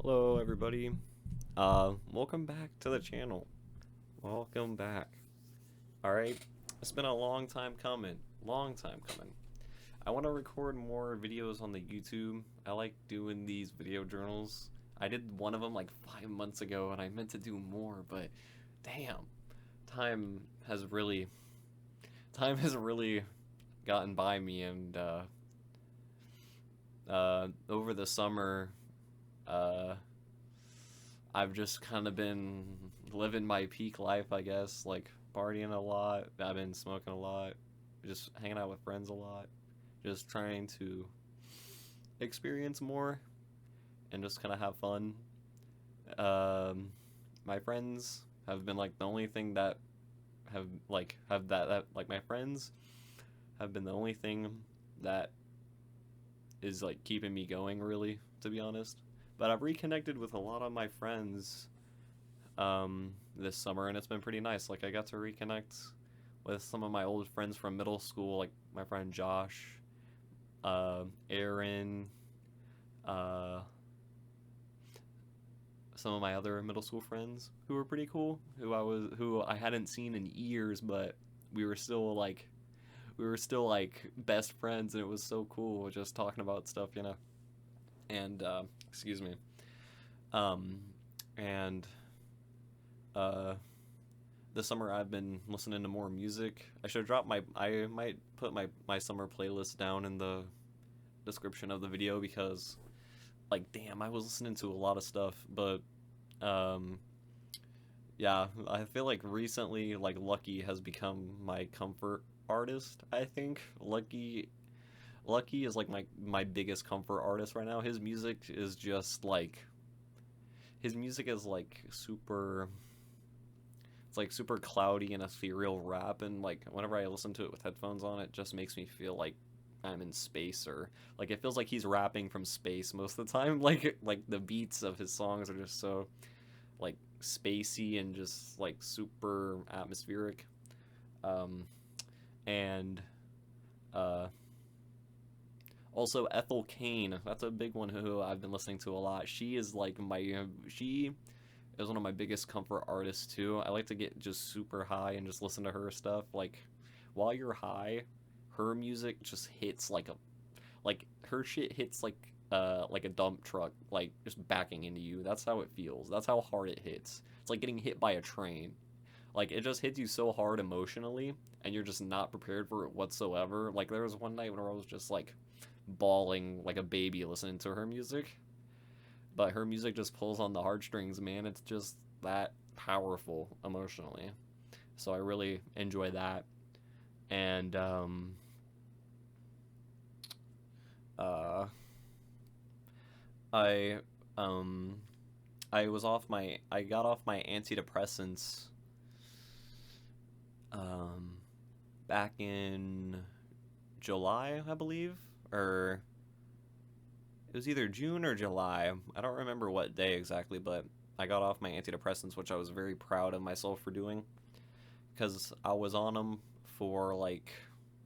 Hello everybody. Welcome back to the channel. Welcome back. Alright, it's been a long time coming. Long time coming. I want to record more videos on the YouTube. I like doing these video journals. I did one of them like 5 months ago and I meant to do more, but damn. Time has really time has really gotten by me, and over the summer uh I've just kind of been living my peak life, I guess, like partying a lot. I've been smoking a lot, just hanging out with friends a lot, just trying to experience more and just kind of have fun. Um, my friends have been like the only thing that have like my friends have been the only thing that is like keeping me going, really, to be honest. But I've reconnected with a lot of my friends this summer, and it's been pretty nice. Like, I got to reconnect with some of my old friends from middle school, like my friend Josh, Aaron, uh, some of my other middle school friends who were pretty cool, who I hadn't seen in years, but we were still like best friends, and it was so cool just talking about stuff, you know. And excuse me. Um, and uh, this summer I've been listening to more music. I might put my summer playlist down in the description of the video, because like damn, I was listening to a lot of stuff, but um yeah, I feel like recently like Lucky has become my comfort artist. I think Lucky is like my biggest comfort artist right now. His music is like super, it's like super cloudy and ethereal rap, and like whenever I listen to it with headphones on, it just makes me feel like I'm in space, or like it feels like he's rapping from space most of the time. Like the beats of his songs are just so like spacey and just like super atmospheric. Um and uh Also, Ethel Kane, that's a big one who I've been listening to a lot. She is one of my biggest comfort artists too. I like to get just super high and just listen to her stuff. Like while you're high, her music just hits like her shit hits like a dump truck, like just backing into you. That's how it feels. That's how hard it hits. It's like getting hit by a train. Like it just hits you so hard emotionally, and you're just not prepared for it whatsoever. Like there was one night when I was just like bawling like a baby listening to her music, but her music just pulls on the heartstrings, man. It's just that powerful emotionally. So I really enjoy that. And uh I um I got off my antidepressants um back in July, I believe, or it was either June or July. I don't remember what day exactly, but I got off my antidepressants, which I was very proud of myself for doing, because I was on them for like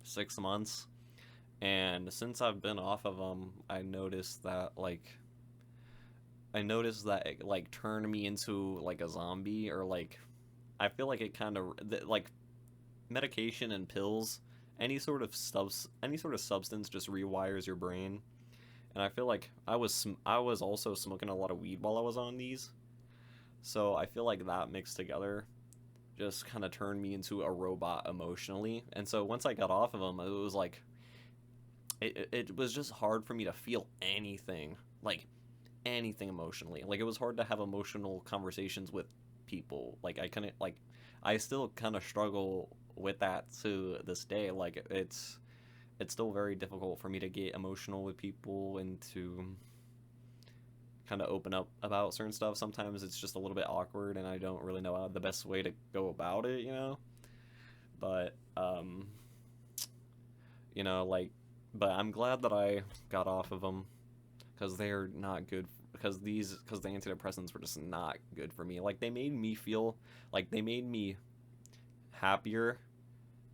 6 months, and since I've been off of them, I noticed that it like turned me into like a zombie, or like I feel like it kind of like medication and pills, any sort of substance just rewires your brain. And I feel like I was also smoking a lot of weed while I was on these, so I feel like that mixed together just kind of turned me into a robot emotionally. And so once I got off of them, it was like it was just hard for me to feel anything, like anything emotionally. Like it was hard to have emotional conversations with people. Like I couldn't like I still kind of struggle with that to this day. Like it's still very difficult for me to get emotional with people and to kind of open up about certain stuff. Sometimes it's just a little bit awkward, and I don't really know the best way to go about it, you know. But you know, like, but I'm glad that I got off of them, because they're not good. Because the antidepressants were just not good for me. Like they made me happier,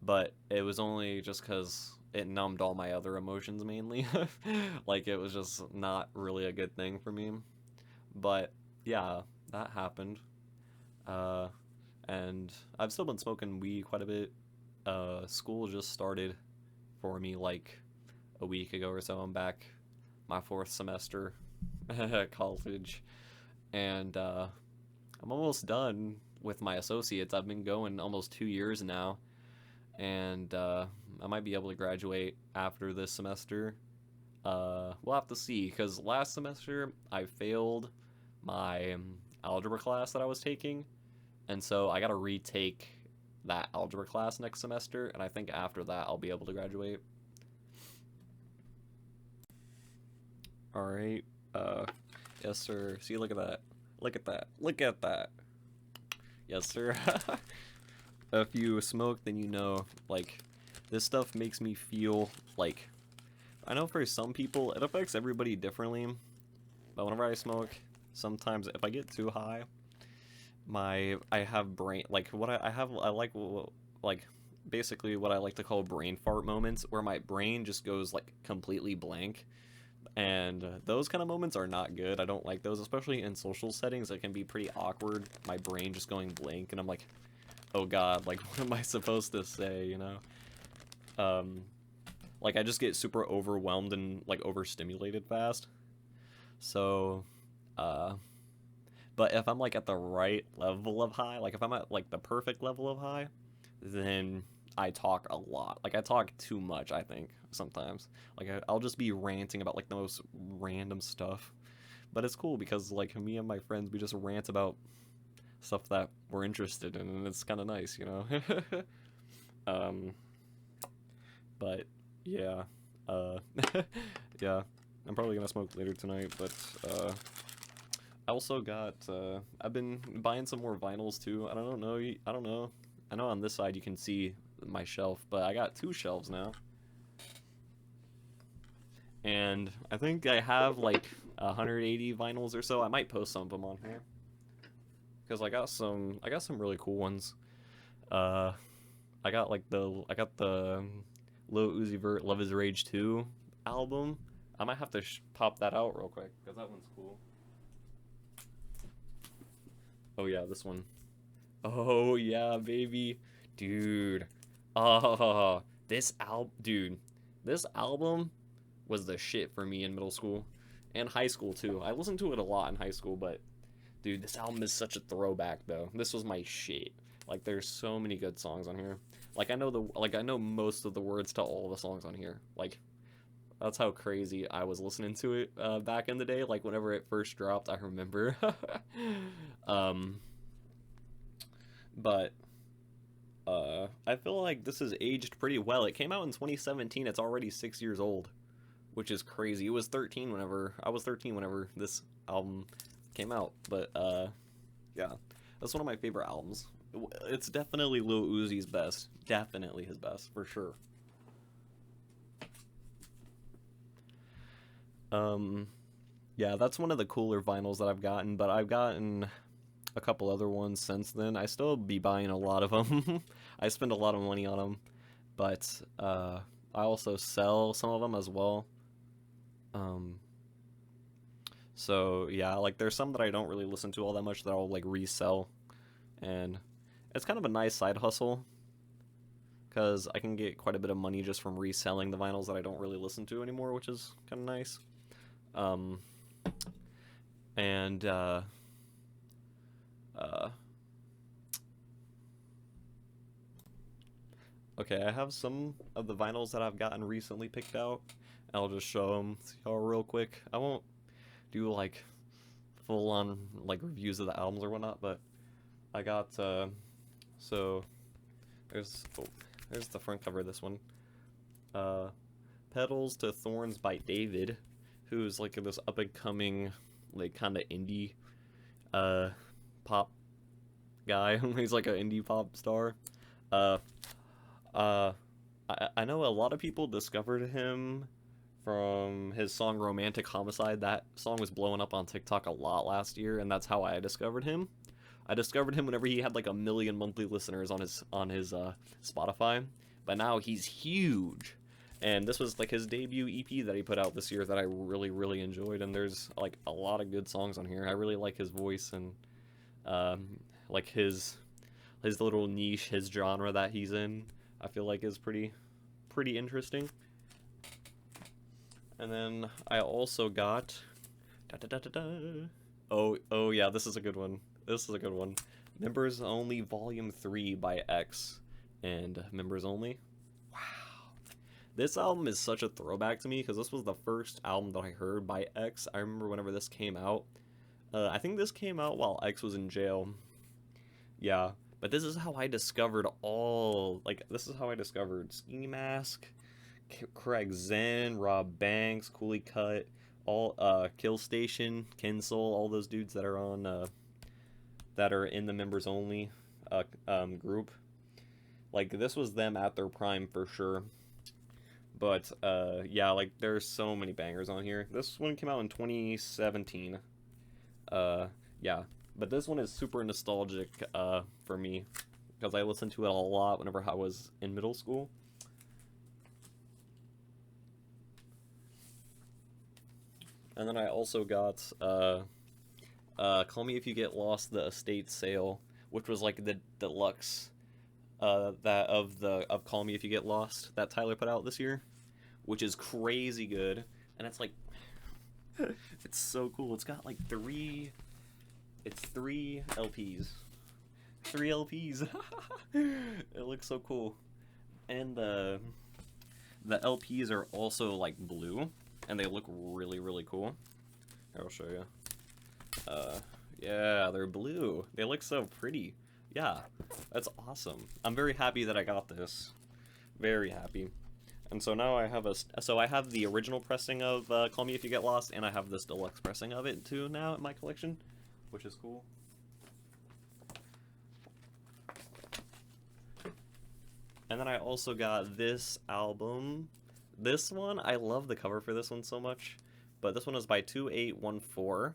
but it was only just because it numbed all my other emotions mainly. Like it was just not really a good thing for me. But yeah, that happened. Uh, and I've still been smoking weed quite a bit. School just started for me like a week ago or so. I'm back my fourth semester at college, and I'm almost done with my associates. I've been going almost 2 years now, and I might be able to graduate after this semester. We'll have to see, because last semester I failed my algebra class that I was taking, and so I gotta retake that algebra class next semester, and I think after that I'll be able to graduate. Alright, yes sir. See, look at that. Look at that. Look at that. Yes sir. If you smoke, then you know, like, this stuff makes me feel like, I know for some people, it affects everybody differently, but whenever I smoke, sometimes if I get too high, I have brain, like, I like, basically what I like to call brain fart moments, where my brain just goes, like, completely blank, and those kind of moments are not good. I don't like those, especially in social settings. It can be pretty awkward, my brain just going blank, and I'm like, oh god, like, what am I supposed to say, you know? Like, I just get super overwhelmed and, like, overstimulated fast. So, but if I'm, like, at the right level of high, like, if I'm at, like, the perfect level of high, then I talk a lot. Like, I talk too much, I think, sometimes. Like, I'll just be ranting about, like, the most random stuff. But it's cool because, like, me and my friends, we just rant about stuff that we're interested in, and it's kind of nice, you know? um, but, yeah. Uh, yeah. I'm probably gonna smoke later tonight, but, I also got, I've been buying some more vinyls, too. I don't know. I know on this side you can see my shelf, but I got 2 shelves now. And I think I have, like, 180 vinyls or so. I might post some of them on here, because I got some really cool ones. I got the Lil Uzi Vert Love Is Rage 2 album. I might have to pop that out real quick, because that one's cool. Oh yeah, this one. Oh yeah, baby. Dude. Oh, dude. This album was the shit for me in middle school and high school too. I listened to it a lot in high school, but dude, this album is such a throwback though. This was my shit. Like, there's so many good songs on here. Like, I know most of the words to all the songs on here. Like, that's how crazy I was listening to it back in the day. Like, whenever it first dropped, I remember. But I feel like this has aged pretty well. It came out in 2017. It's already 6 years old, which is crazy. I was 13 whenever this album came out. But yeah, that's one of my favorite albums. It's definitely Lil Uzi's best. Definitely his best, for sure. Yeah, that's one of the cooler vinyls that I've gotten, but I've gotten a couple other ones since then. I still be buying a lot of them. I spend a lot of money on them, but I also sell some of them as well. Um, so yeah, like, there's some that I don't really listen to all that much that I'll, like, resell, and it's kind of a nice side hustle, because I can get quite a bit of money just from reselling the vinyls that I don't really listen to anymore, which is kind of nice. Um, and okay, I have some of the vinyls that I've gotten recently picked out. I'll just show them to y'all real quick. I won't do, like, full-on, like, reviews of the albums or whatnot, but I got, so, there's the front cover of this one. Petals to Thorns by David, who's, like, this up-and-coming, like, kind of indie, pop guy. He's, like, an indie pop star. I know a lot of people discovered him from his song Romantic Homicide. That song was blowing up on TikTok a lot last year, and that's how I discovered him. I discovered him whenever he had like 1 million monthly listeners on his Spotify, but now he's huge. And this was like his debut EP that he put out this year that I really, really enjoyed. And there's like a lot of good songs on here. I really like his voice and like his little niche, his genre that he's in. I feel like is pretty interesting. And then I also got oh yeah, this is a good one. This is a good one. Members Only Volume 3 by X and Members Only. Wow. This album is such a throwback to me because this was the first album that I heard by X. I remember whenever this came out. I think this came out while X was in jail. Yeah, but this is how I discovered this is how I discovered Ski Mask, Craig Zen, Rob Banks, Cooley Cut, all Kill Station, Kinsol, all those dudes that are on that are in the Members Only group. Like, this was them at their prime for sure. But yeah, like, there's so many bangers on here. This one came out in 2017. Yeah, but this one is super nostalgic for me because I listened to it a lot whenever I was in middle school. And then I also got Call Me If You Get Lost, the estate sale, which was like the deluxe that of Call Me If You Get Lost that Tyler put out this year, which is crazy good. And it's like it's so cool. It's got like three LPs. 3 LPs. It looks so cool. And the LPs are also like blue, and they look really, really cool. Here, I'll show you. Yeah, they're blue. They look so pretty. Yeah, that's awesome. I'm very happy that I got this. Very happy. And so now I have I have the original pressing of Call Me If You Get Lost, and I have this deluxe pressing of it too now in my collection, which is cool. And then I also got this album. This one, I love the cover for this one so much, but this one is by 2814,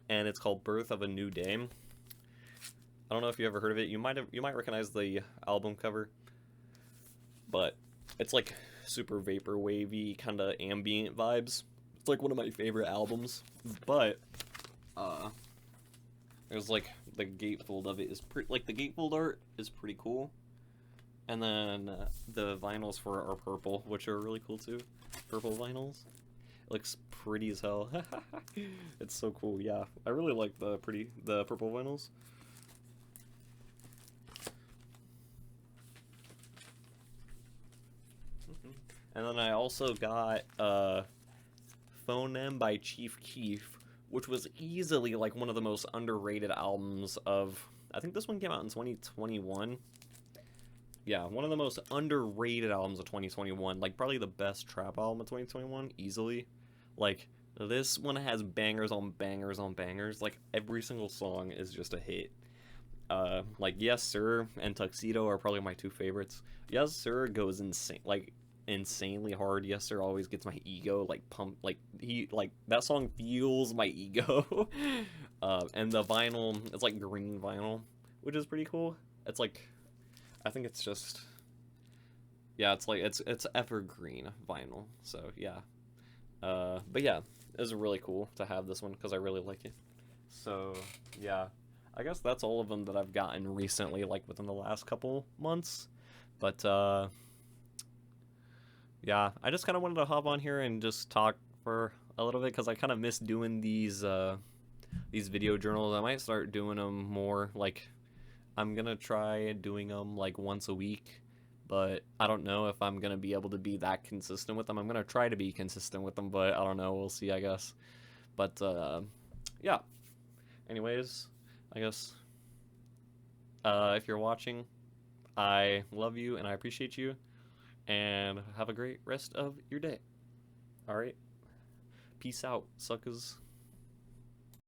and it's called Birth of a New Day. I don't know if you ever heard of it. You might recognize the album cover, but it's like super vapor wavy, kind of ambient vibes. It's like one of my favorite albums, but there's like the gatefold of it is pretty, like the gatefold art is pretty cool. And then the vinyls for are purple, which are really cool too. Purple vinyls. It looks pretty as hell. It's so cool, yeah. I really like the purple vinyls. And then I also got Phonem by Chief Keef, which was easily like one of the most underrated albums of, I think this one came out in 2021. Yeah, one of the most underrated albums of 2021. Like, probably the best trap album of 2021, easily. Like, this one has bangers on bangers on bangers. Like, every single song is just a hit. Like, Yes Sir and Tuxedo are probably my 2 favorites. Yes Sir goes insane, like, insanely hard. Yes Sir always gets my ego, like, pumped. Like, that song fuels my ego. And the vinyl, it's like green vinyl, which is pretty cool. It's like, I think it's just, yeah, it's like, it's evergreen vinyl, so yeah. But yeah, it was really cool to have this one because I really like it. So yeah, I guess that's all of them that I've gotten recently, like within the last couple months. But yeah, I just kind of wanted to hop on here and just talk for a little bit because I kind of miss doing these video journals. I might start doing them more, like, I'm gonna try doing them like once a week, but I don't know if I'm gonna be able to be that consistent with them. I'm gonna try to be consistent with them, but I don't know. We'll see, I guess. But yeah. Anyways, I guess if you're watching, I love you and I appreciate you, and have a great rest of your day. All right, peace out, suckers.